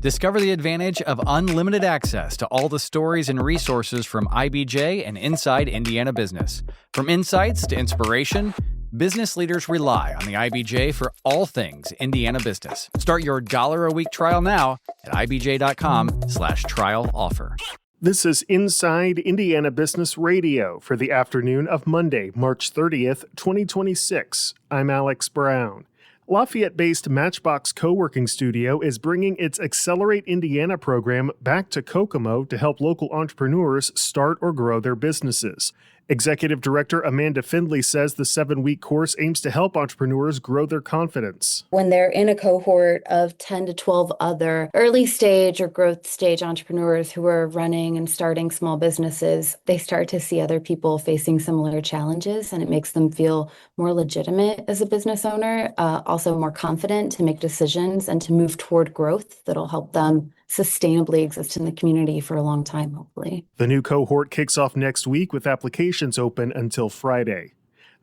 Discover the advantage of unlimited access to all the stories and resources from IBJ and inside Indiana business. From insights to inspiration, business leaders rely on the IBJ for all things Indiana business. Start your $1 a week trial now at ibj.com/trial offer. This is Inside Indiana Business Radio for the afternoon of Monday, March 30th, 2026. I'm Alex Brown. Lafayette-based MatchBOX Coworking Studio is bringing its Accelerate Indiana program back to Kokomo to help local entrepreneurs start or grow their businesses. Executive Director Amanda Findley says the 7-week course aims to help entrepreneurs grow their confidence. When they're in a cohort of 10 to 12 other early stage or growth stage entrepreneurs who are running and starting small businesses, they start to see other people facing similar challenges, and it makes them feel more legitimate as a business owner, also more confident to make decisions and to move toward growth that'll help them sustainably exist in the community for a long time, hopefully. The new cohort kicks off next week with applications open until Friday.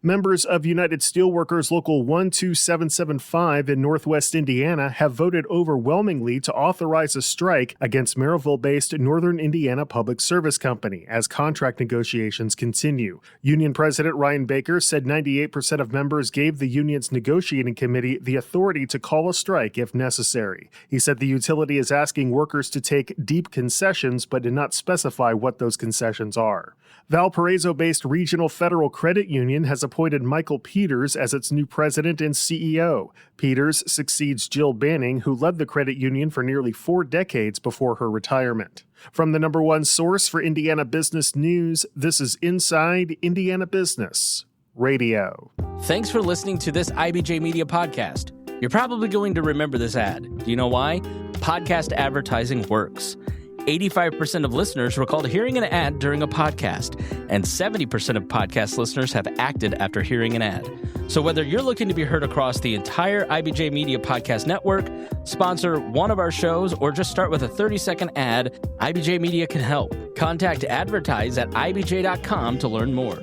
Members of United Steelworkers Local 12775 in Northwest Indiana have voted overwhelmingly to authorize a strike against Merrillville-based Northern Indiana Public Service Company as contract negotiations continue. Union President Ryan Baker said 98% of members gave the union's negotiating committee the authority to call a strike if necessary. He said the utility is asking workers to take deep concessions but did not specify what those concessions are. Valparaiso-based Regional Federal Credit Union has appointed Michael Peters as its new president and CEO. Peters succeeds Jill Banning, who led the credit union for nearly 4 decades before her retirement. From the number one source for Indiana business news, this is Inside Indiana Business Radio. Thanks for listening to this IBJ Media podcast. You're probably going to remember this ad. Do you know why? Podcast advertising works. 85% of listeners recalled hearing an ad during a podcast, and 70% of podcast listeners have acted after hearing an ad. So whether you're looking to be heard across the entire IBJ Media Podcast Network, sponsor one of our shows, or just start with a 30-second ad, IBJ Media can help. Contact advertise at ibj.com to learn more.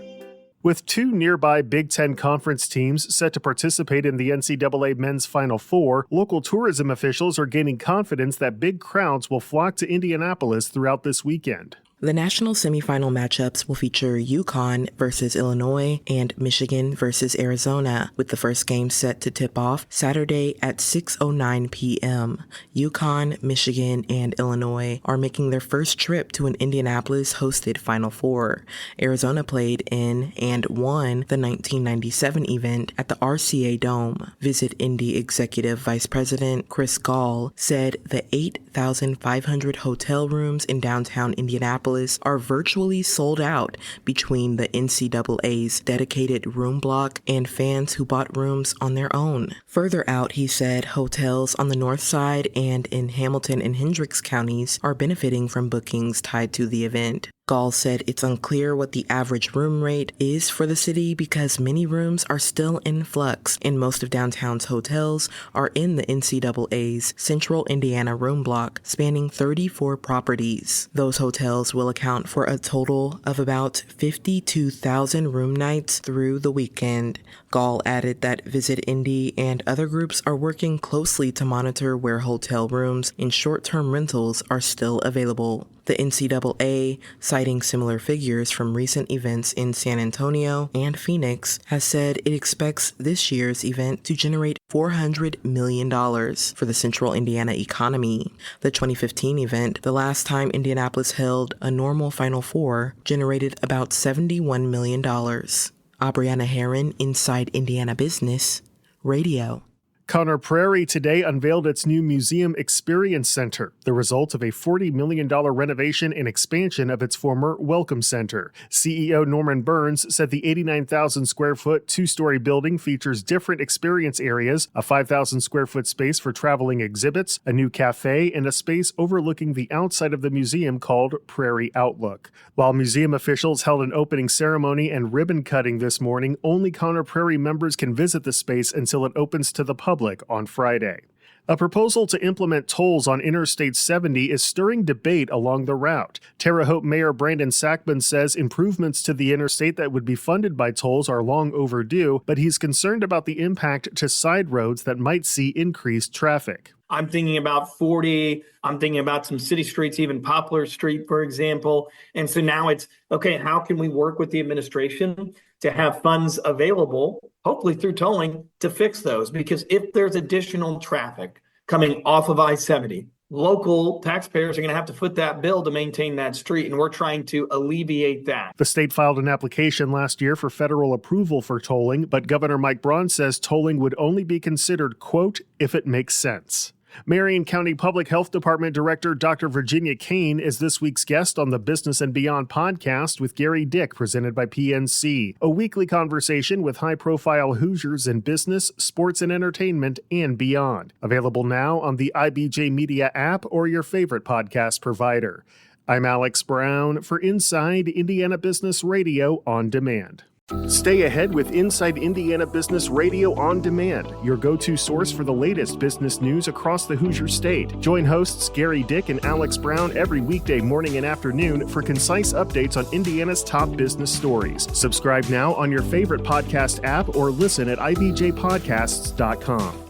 With 2 nearby Big Ten Conference teams set to participate in the NCAA Men's Final Four, local tourism officials are gaining confidence that big crowds will flock to Indianapolis throughout this weekend. The national semifinal matchups will feature UConn versus Illinois and Michigan versus Arizona, with the first game set to tip off Saturday at 6:09 p.m. UConn, Michigan, and Illinois are making their first trip to an Indianapolis-hosted Final Four. Arizona played in and won the 1997 event at the RCA Dome. Visit Indy Executive Vice President Chris Gall said the 8,500 hotel rooms in downtown Indianapolis are virtually sold out between the NCAA's dedicated room block and fans who bought rooms on their own. Further out, he said hotels on the north side and in Hamilton and Hendricks counties are benefiting from bookings tied to the event. Gall said it's unclear what the average room rate is for the city because many rooms are still in flux, and most of downtown's hotels are in the NCAA's Central Indiana room block, spanning 34 properties. Those hotels will account for a total of about 52,000 room nights through the weekend. Gall added that Visit Indy and other groups are working closely to monitor where hotel rooms and short-term rentals are still available. The NCAA, citing similar figures from recent events in San Antonio and Phoenix, has said it expects this year's event to generate $400 million for the central Indiana economy. The 2015 event, the last time Indianapolis held a normal Final Four, generated about $71 million. Abriana Herron, Inside Indiana Business Radio. Prairie today unveiled its new Museum Experience Center, the result of a $40 million renovation and expansion of its former Welcome Center. CEO Norman Burns said the 89,000 square foot 2-story building features different experience areas, a 5,000 square foot space for traveling exhibits, a new cafe, and a space overlooking the outside of the museum called Prairie Outlook. While museum officials held an opening ceremony and ribbon cutting this morning, only Prairie members can visit the space until it opens to the public on Friday. A proposal to implement tolls on Interstate 70 is stirring debate along the route. Terre Haute Mayor Brandon Sackman says improvements to the interstate that would be funded by tolls are long overdue, but he's concerned about the impact to side roads that might see increased traffic. I'm thinking about 40. I'm thinking about some city streets, even Poplar Street, for example. And so now it's, okay, how can we work with the administration to have funds available, hopefully through tolling, to fix those? Because if there's additional traffic coming off of I-70, local taxpayers are going to have to foot that bill to maintain that street, and we're trying to alleviate that. The state filed an application last year for federal approval for tolling, but Governor Mike Braun says tolling would only be considered, quote, if it makes sense. Marion County Public Health Department Director Dr. Virginia Kane is this week's guest on the Business and Beyond podcast with Gary Dick, presented by PNC, a weekly conversation with high-profile Hoosiers in business, sports, and entertainment, and beyond. Available now on the IBJ Media app or your favorite podcast provider. I'm Alex Brown for Inside Indiana Business Radio On Demand. Stay ahead with Inside Indiana Business Radio On Demand, your go-to source for the latest business news across the Hoosier State. Join hosts Gary Dick and Alex Brown every weekday morning and afternoon for concise updates on Indiana's top business stories. Subscribe now on your favorite podcast app or listen at ibjpodcasts.com.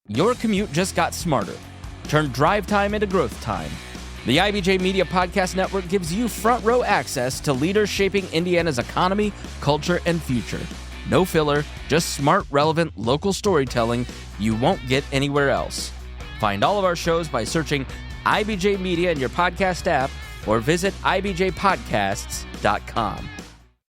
Your commute just got smarter. Turn drive time into growth time. The IBJ Media Podcast Network gives you front row access to leaders shaping Indiana's economy, culture, and future. No filler, just smart, relevant, local storytelling you won't get anywhere else. Find all of our shows by searching IBJ Media in your podcast app or visit ibjpodcasts.com.